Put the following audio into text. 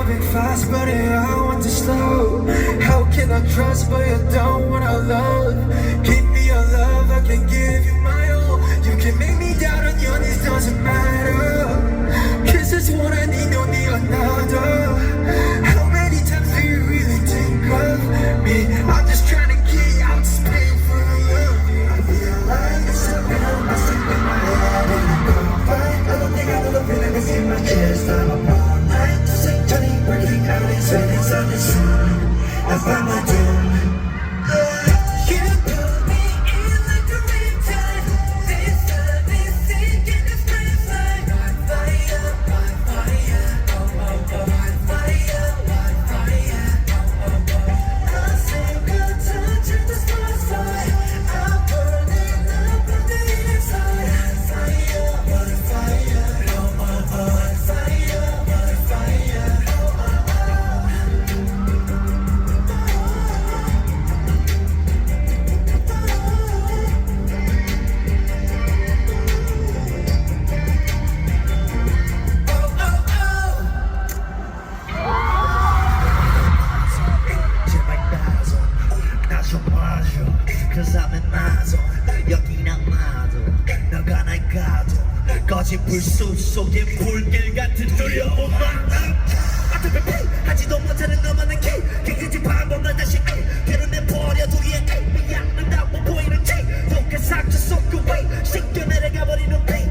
moving fast, but I want to slow. How can I trust, but you don't wanna love? Give me your love, I can give you my all. You can make me doubt on your knees, doesn't matter. Cause it's one I need, don't need another. How many times do you really think of me? I'm just trying to get you out this pain for love. I feel like it's something I'm messing with my head in a cold. I don't think I know the feeling that's in my chest. I'm up all night to sing, turning, breaking out in sweat. It's on the sun, I find my doom. You put me in like a riptide. This love is sick and it's breath like wildfire, wildfire, oh oh oh, wildfire, wildfire, oh oh oh. A single touch and the stars fly. I'm burning up on the inside. Fire, wildfire, oh oh oh, wildfire, wildfire, oh oh oh. 제발 나좀 와줘. Cause I'm in my zone. 여긴 악마도 너가 날 가도 꺼진 불꽃 속에 불길 같은 두려움. 앞에 하지도 못하는 너만의 키. 깨끗이 방법만 다시 드러내버려 두기에 미안하다고 보이는지 독한 상처 속 그 왜 씻겨 내려가 버리는 pain.